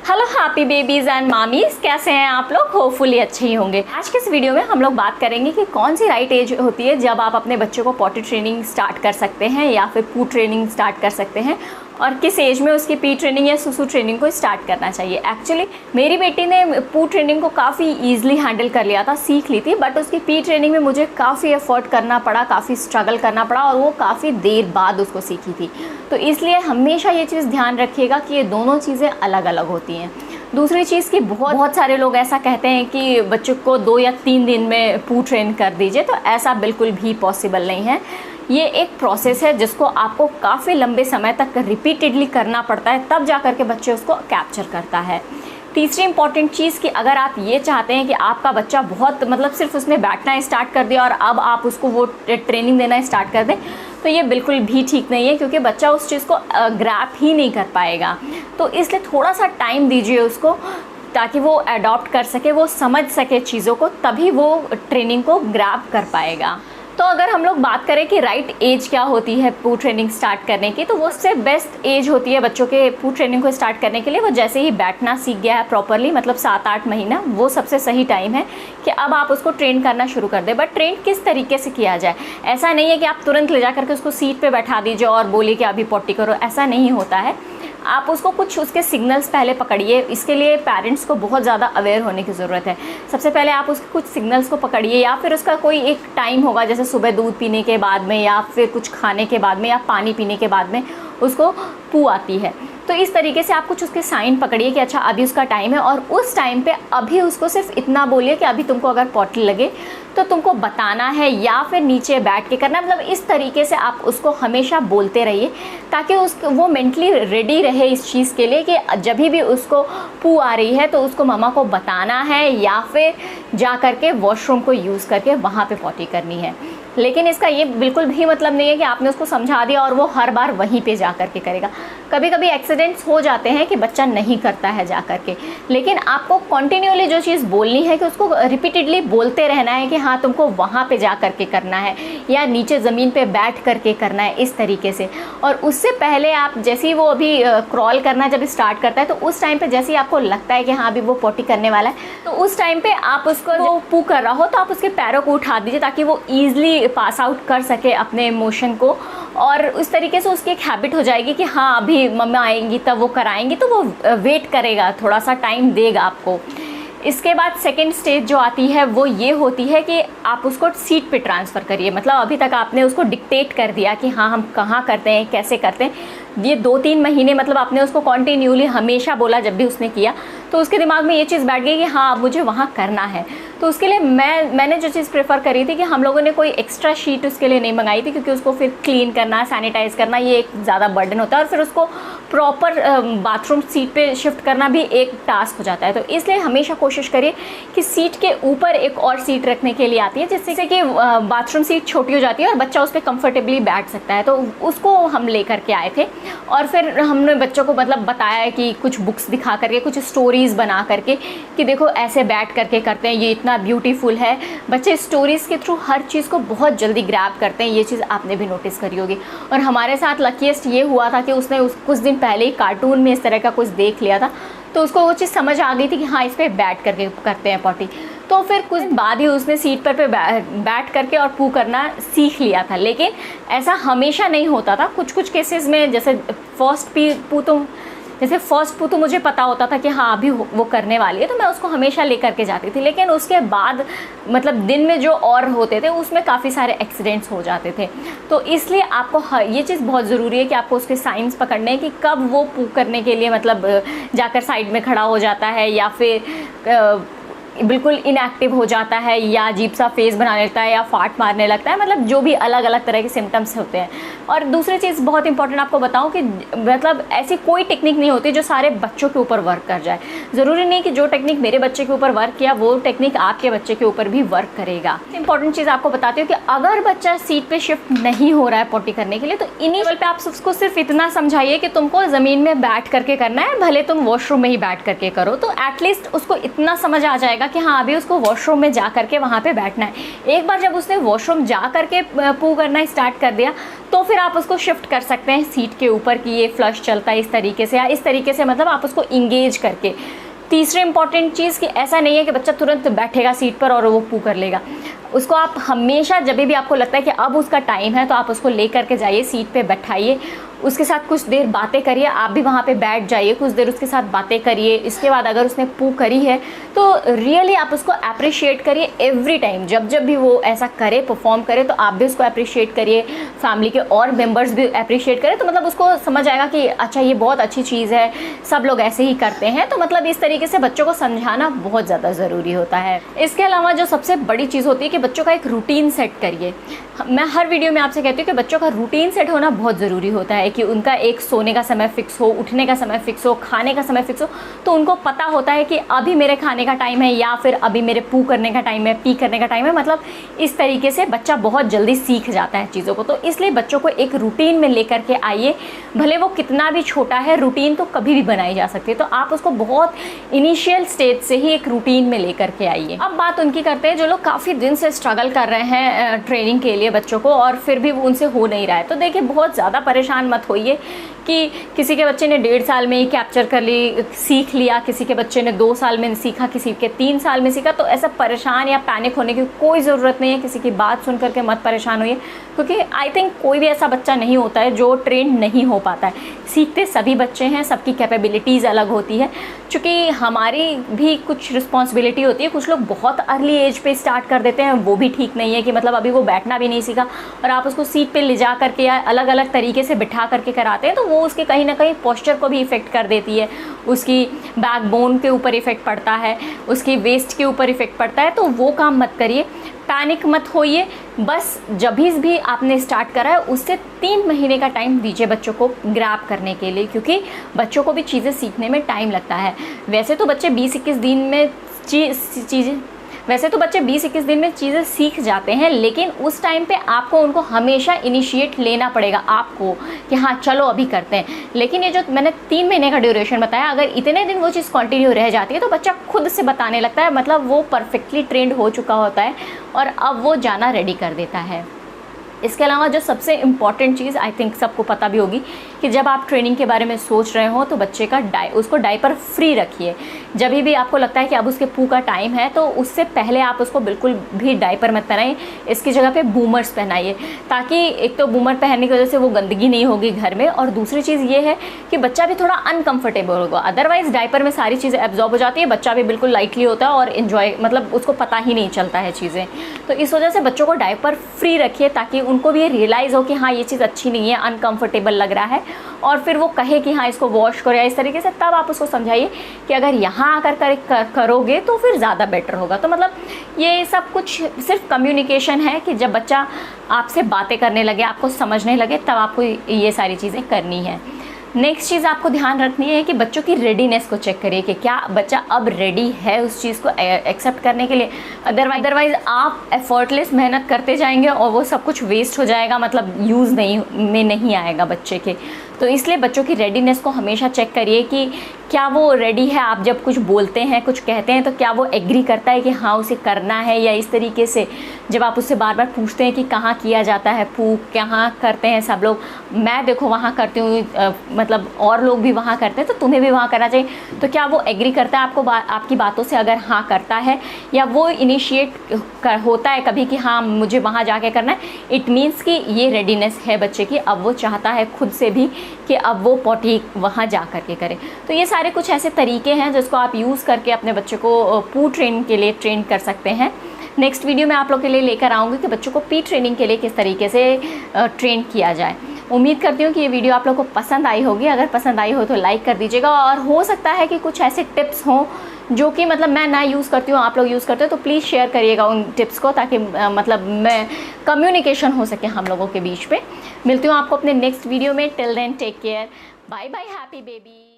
Hello happy babies and मामीज़, कैसे हैं आप लोग? होपफुली अच्छे ही होंगे। आज के इस वीडियो में हम लोग बात करेंगे कि कौन सी राइट एज होती है जब आप अपने बच्चे को पॉटी ट्रेनिंग स्टार्ट कर सकते हैं या फिर पू ट्रेनिंग स्टार्ट कर सकते हैं, और किस एज में उसकी पी ट्रेनिंग या सुसु ट्रेनिंग को स्टार्ट करना चाहिए। एक्चुअली मेरी बेटी ने पू ट्रेनिंग को काफ़ी ईजिली हैंडल कर लिया था, सीख ली थी, बट उसकी पी ट्रेनिंग में मुझे काफ़ी एफर्ट करना पड़ा, काफ़ी स्ट्रगल करना पड़ा और वो काफ़ी देर बाद उसको सीखी थी। तो इसलिए हमेशा ये चीज़ ध्यान रखिएगा कि ये दोनों चीज़ें अलग अलग होती हैं। दूसरी चीज़ कि बहुत सारे लोग ऐसा कहते हैं कि बच्चों को 2 या 3 दिन में पू ट्रेन कर दीजिए, तो ऐसा बिल्कुल भी पॉसिबल नहीं है। ये एक प्रोसेस है जिसको आपको काफ़ी लंबे समय तक रिपीटेडली करना पड़ता है, तब जा कर के बच्चे उसको कैप्चर करता है। तीसरी इंपॉर्टेंट चीज़ कि अगर आप ये चाहते हैं कि आपका बच्चा बहुत सिर्फ उसने बैठना स्टार्ट कर दिया और अब आप उसको वो ट्रेनिंग देना स्टार्ट कर दें, तो ये बिल्कुल भी ठीक नहीं है, क्योंकि बच्चा उस चीज़ को ग्रैप ही नहीं कर पाएगा। तो इसलिए थोड़ा सा टाइम दीजिए उसको, ताकि वो अडॉप्ट कर सके, वो समझ सके चीज़ों को, तभी वो ट्रेनिंग को ग्रैप कर पाएगा। तो अगर हम लोग बात करें कि राइट एज क्या होती है पू ट्रेनिंग स्टार्ट करने की, तो वो उससे बेस्ट एज होती है बच्चों के पू ट्रेनिंग को स्टार्ट करने के लिए वो जैसे ही बैठना सीख गया है प्रॉपरली, 7-8 महीना, वो सबसे सही टाइम है कि अब आप उसको ट्रेन करना शुरू कर दें। बट ट्रेन किस तरीके से किया जाए, ऐसा नहीं है कि आप तुरंत ले जा करके उसको सीट पे बैठा दीजिए और बोलिए कि अभी पॉटी करो, ऐसा नहीं होता है। आप उसको कुछ उसके सिग्नल्स पहले पकड़िए। इसके लिए पेरेंट्स को बहुत ज़्यादा अवेयर होने की ज़रूरत है। सबसे पहले आप उसके कुछ सिग्नल्स को पकड़िए, या फिर उसका कोई एक टाइम होगा, जैसे सुबह दूध पीने के बाद में, या फिर कुछ खाने के बाद में, या पानी पीने के बाद में उसको पू आती है। तो इस तरीके से आप कुछ उसके साइन पकड़िए कि अच्छा अभी उसका टाइम है, और उस टाइम पे अभी उसको सिर्फ इतना बोलिए कि अभी तुमको अगर पॉटी लगे तो तुमको बताना है, या फिर नीचे बैठ के करना है। इस तरीके से आप उसको हमेशा बोलते रहिए, ताकि वो मेंटली रेडी रहे इस चीज़ के लिए कि जब भी उसको पू आ रही है तो उसको मम्मा को बताना है, या फिर जा करके वॉशरूम को यूज़ करके वहाँ पे पॉटी करनी है। लेकिन इसका ये बिल्कुल भी मतलब नहीं है कि आपने उसको समझा दिया और वो हर बार वहीं पे जा कर के करेगा। कभी कभी एक्सीडेंट्स हो जाते हैं कि बच्चा नहीं करता है जा कर के, लेकिन आपको कंटिन्यूअली जो चीज़ बोलनी है कि उसको रिपीटेडली बोलते रहना है कि हाँ तुमको वहाँ पे जा कर के करना है, या नीचे ज़मीन पे बैठ कर के करना है, इस तरीके से। और उससे पहले आप जैसे ही वो अभी क्रॉल करना जब स्टार्ट करता है, तो उस टाइम पर जैसे ही आपको लगता है कि हाँ अभी वो पॉटी करने वाला है, तो उस टाइम पर आप उसको वो पू कर रहा हो तो आप उसके पैरों को उठा दीजिए, ताकि वो ईजिली पास आउट कर सके अपने इमोशन को। और उस तरीके से उसकी एक हैबिट हो जाएगी कि हाँ अभी मम्मा आएंगी तब वो कराएंगी, तो वो वेट करेगा, थोड़ा सा टाइम देगा आपको। इसके बाद सेकेंड स्टेज जो आती है वो ये होती है कि आप उसको सीट पे ट्रांसफ़र करिए। अभी तक आपने उसको डिक्टेट कर दिया कि हाँ हम कहाँ करते हैं, कैसे करते हैं। ये 2-3 महीने आपने उसको कॉन्टिन्यूली हमेशा बोला, जब भी उसने किया तो उसके दिमाग में ये चीज़ बैठ गई कि हाँ अब मुझे वहाँ करना है। तो उसके लिए मैंने जो चीज़ प्रेफर करी थी कि हम लोगों ने कोई एक्स्ट्रा शीट उसके लिए नहीं मंगाई थी, क्योंकि उसको फिर क्लीन करना, सैनिटाइज़ करना, ये एक ज़्यादा बर्डन होता है, और फिर उसको प्रॉपर बाथरूम सीट पे शिफ्ट करना भी एक टास्क हो जाता है। तो इसलिए हमेशा कोशिश करिए कि सीट के ऊपर एक और सीट रखने के लिए आती है, जिससे कि बाथरूम सीट छोटी हो जाती है और बच्चा उस पर कंफर्टेबली बैठ सकता है। तो उसको हम लेकर के आए थे, और फिर हमने बच्चों को बताया कि कुछ बुक्स दिखा करके, कुछ स्टोरीज़ बना करके कि देखो ऐसे बैठ करके करते हैं, ये इतना ब्यूटीफुल है। बच्चे स्टोरीज़ के थ्रू हर चीज़ को बहुत जल्दी ग्रैब करते हैं, ये चीज़ आपने भी नोटिस करी होगी। और हमारे साथ लकीएस्ट ये हुआ था कि उसने कुछ दिन पहले ही कार्टून में इस तरह का कुछ देख लिया था, तो उसको वो चीज़ समझ आ गई थी कि हाँ इस पर बैठ करके करते हैं पॉटी। तो फिर कुछ बाद ही उसने सीट पर बैठ करके और पू करना सीख लिया था। लेकिन ऐसा हमेशा नहीं होता था। कुछ केसेस में जैसे फर्स्ट पू तो मुझे पता होता था कि हाँ अभी वो करने वाली है, तो मैं उसको हमेशा लेकर के जाती थी। लेकिन उसके बाद दिन में जो और होते थे उसमें काफ़ी सारे एक्सीडेंट्स हो जाते थे। तो इसलिए आपको ये चीज़ बहुत ज़रूरी है कि आपको उसके साइंस पकड़ने हैं कि कब वो पू करने के लिए जाकर साइड में खड़ा हो जाता है, या फिर बिल्कुल इनएक्टिव हो जाता है, या अजीब सा फेस बना लेता है, या फाट मारने लगता है, जो भी अलग अलग तरह के सिम्टम्स होते हैं। और दूसरी चीज़ बहुत इंपॉर्टेंट आपको बताऊं कि ऐसी कोई टेक्निक नहीं होती जो सारे बच्चों के ऊपर वर्क कर जाए। ज़रूरी नहीं कि जो टेक्निक मेरे बच्चे के ऊपर वर्क किया वो टेक्निक आपके बच्चे के ऊपर भी वर्क करेगा। इंपॉर्टेंट चीज़ आपको बताती हूँ कि अगर बच्चा सीट पे शिफ्ट नहीं हो रहा है पॉटी करने के लिए, तो इन्हीं लेवल पे आप उसको सिर्फ इतना समझाइए कि तुमको ज़मीन में बैठ करके करना है, भले तुम वॉशरूम में ही बैठ करके करो। तो एटलीस्ट उसको इतना समझ आ जाएगा जाएगा कि हाँ अभी उसको वॉशरूम में जा करके वहाँ पे बैठना है। एक बार जब उसने वॉशरूम जा करके पू करना स्टार्ट कर दिया तो फिर आप उसको शिफ्ट कर सकते हैं सीट के ऊपर कि ये फ्लश चलता है इस तरीके से, या इस तरीके से मतलब आप उसको इंगेज करके। तीसरी इंपॉर्टेंट चीज़ कि ऐसा नहीं है कि बच्चा तुरंत बैठेगा सीट पर और वो पू कर लेगा। उसको आप हमेशा जब भी आपको लगता है कि अब उसका टाइम है तो आप उसको ले करके जाइए, सीट पे बैठाइए, उसके साथ कुछ देर बातें करिए, आप भी वहाँ पे बैठ जाइए, कुछ देर उसके साथ बातें करिए। इसके बाद अगर उसने पू करी है तो रियली आप उसको अप्रिशिएट करिए एवरी टाइम। जब जब भी वो ऐसा करे, परफॉर्म करे, तो आप भी उसको अप्रिशिएट करिए, फैमिली के और मेम्बर्स भी अप्रिशिएट करें, तो मतलब उसको समझ आएगा कि अच्छा ये बहुत अच्छी चीज़ है, सब लोग ऐसे ही करते हैं। तो मतलब इस तरीके से बच्चों को समझाना बहुत ज़्यादा ज़रूरी होता है। इसके अलावा जो सबसे बड़ी चीज़ होती है कि बच्चों का एक रूटीन सेट करिए। मैं हर वीडियो में आपसे कहती हूँ कि बच्चों का रूटीन सेट होना बहुत ज़रूरी होता है कि उनका एक सोने का समय फिक्स हो, उठने का समय फिक्स हो, खाने का समय फिक्स हो, तो उनको पता होता है कि अभी मेरे खाने का टाइम है या फिर अभी मेरे पू करने का टाइम है, पी करने का टाइम है। मतलब इस तरीके से बच्चा बहुत जल्दी सीख जाता है चीज़ों को। तो इसलिए बच्चों को एक रूटीन में लेकर के आइए, भले वो कितना भी छोटा है, रूटीन तो कभी भी बनाई जा सकती है। तो आप उसको बहुत इनिशियल स्टेज से ही एक रूटीन में लेकर के आइए। अब बात उनकी करते हैं जो लोग काफ़ी दिन से स्ट्रगल कर रहे हैं ट्रेनिंग के लिए बच्चों को और फिर भी उनसे हो नहीं रहा है। तो देखिए बहुत ज़्यादा परेशान मत होइए कि किसी के बच्चे ने 1.5 साल में ही कैप्चर कर ली, सीख लिया, किसी के बच्चे ने 2 साल में सीखा, किसी के 3 साल में सीखा। तो ऐसा परेशान या पैनिक होने की कोई ज़रूरत नहीं है। किसी की बात सुन करके मत परेशान होइए, क्योंकि आई थिंक कोई भी ऐसा बच्चा नहीं होता है जो ट्रेन नहीं हो पाता है। सीखते सभी बच्चे हैं, सबकी कैपेबिलिटीज़ अलग होती है। चूँकि हमारी भी कुछ रिस्पॉन्सिबिलिटी होती है। कुछ लोग बहुत अर्ली एज पे स्टार्ट कर देते हैं, वो भी ठीक नहीं है कि मतलब अभी वो बैठना भी नहीं सीखा और आप उसको सीट पे ले जा करके या अलग अलग तरीके से बिठा करके कराते हैं, तो वो उसके कहीं ना कहीं पोस्चर को भी इफ़ेक्ट कर देती है, उसकी बैकबोन के ऊपर इफ़ेक्ट पड़ता है, उसकी वेस्ट के ऊपर इफ़ेक्ट पड़ता है। तो वो काम मत करिए, पैनिक मत होइए। बस जब भी आपने स्टार्ट करा है उससे 3 महीने का टाइम दीजिए बच्चों को ग्रैब करने के लिए, क्योंकि बच्चों को भी चीज़ें सीखने में टाइम लगता है। वैसे तो बच्चे 20-21 दिन में चीज़ें सीख जाते हैं, लेकिन उस टाइम पे आपको उनको हमेशा इनिशिएट लेना पड़ेगा आपको कि हाँ चलो अभी करते हैं। लेकिन ये जो मैंने 3 महीने का ड्यूरेशन बताया, अगर इतने दिन वो चीज़ कंटिन्यू रह जाती है तो बच्चा खुद से बताने लगता है, मतलब वो परफेक्टली ट्रेंड हो चुका होता है और अब वो जाना रेडी कर देता है। इसके अलावा जो सबसे इम्पॉर्टेंट चीज़ आई थिंक सबको पता भी होगी कि जब आप ट्रेनिंग के बारे में सोच रहे हो तो बच्चे का उसको डायपर फ्री रखिए। जब भी आपको लगता है कि अब उसके पू का टाइम है तो उससे पहले आप उसको बिल्कुल भी डायपर मत पहनाइए, इसकी जगह पे बूमर्स पहनाइए, ताकि एक तो बूमर पहनने की वजह से वो गंदगी नहीं होगी घर में, और दूसरी चीज़ ये है कि बच्चा भी थोड़ा अनकम्फर्टेबल होगा। अदरवाइज़ डायपर में सारी चीज़ें एब्जॉर्ब हो जाती है, बच्चा भी बिल्कुल लाइटली होता है और इन्जॉय, मतलब उसको पता ही नहीं चलता है चीज़ें। तो इस वजह से बच्चों को डायपर फ्री रखिए ताकि उनको भी ये रियलाइज़ हो कि हाँ ये चीज़ अच्छी नहीं है, अनकंफर्टेबल लग रहा है, और फिर वो कहे कि हाँ इसको वॉश करो या इस तरीके से। तब आप उसको समझाइए कि अगर यहाँ आकर करोगे तो फिर ज़्यादा बेटर होगा। तो मतलब ये सब कुछ सिर्फ कम्युनिकेशन है कि जब बच्चा आपसे बातें करने लगे, आपको समझने लगे, तब आपको ये सारी चीज़ें करनी है। नेक्स्ट चीज़ आपको ध्यान रखनी है कि बच्चों की रेडीनेस को चेक करिए कि क्या बच्चा अब रेडी है उस चीज़ को एक्सेप्ट करने के लिए। अदरवाइज़ आप एफर्टलेस मेहनत करते जाएंगे और वो सब कुछ वेस्ट हो जाएगा, मतलब यूज़ नहीं आएगा बच्चे के। तो इसलिए बच्चों की रेडीनेस को हमेशा चेक करिए कि क्या वो रेडी है। आप जब कुछ बोलते हैं, कुछ कहते हैं, तो क्या वो एग्री करता है कि हाँ उसे करना है, या इस तरीके से जब आप उससे बार बार पूछते हैं कि कहाँ किया जाता है पू, कहाँ करते हैं सब लोग, मैं देखो वहाँ करती हूँ, मतलब और लोग भी वहाँ करते हैं तो तुम्हें भी वहाँ करना चाहिए, तो क्या वो एग्री करता है आपकी बातों से? अगर हाँ करता है या वो इनिशिएट होता है कभी कि हाँ मुझे वहाँ जाके करना है, इट मीन्स कि ये रेडीनेस है बच्चे की, अब वो चाहता है खुद से भी कि अब वो पॉटी वहाँ जा करके करे। तो ये सारे कुछ ऐसे तरीके हैं जिसको आप यूज़ करके अपने बच्चे को पू ट्रेनिंग के लिए ट्रेन कर सकते हैं। नेक्स्ट वीडियो में आप लोग के लिए लेकर आऊँगी कि बच्चों को पी ट्रेनिंग के लिए किस तरीके से ट्रेन किया जाए। उम्मीद करती हूँ कि ये वीडियो आप लोग को पसंद आई होगी। अगर पसंद आई हो तो लाइक कर दीजिएगा, और हो सकता है कि कुछ ऐसे टिप्स हों जो कि मतलब मैं ना यूज़ करती हूँ, आप लोग यूज़ करते हो, तो प्लीज़ शेयर करिएगा उन टिप्स को, ताकि मतलब मैं कम्युनिकेशन हो सके हम लोगों के बीच पे। मिलती हूँ आपको अपने नेक्स्ट वीडियो में। Till then take care, bye bye, happy baby.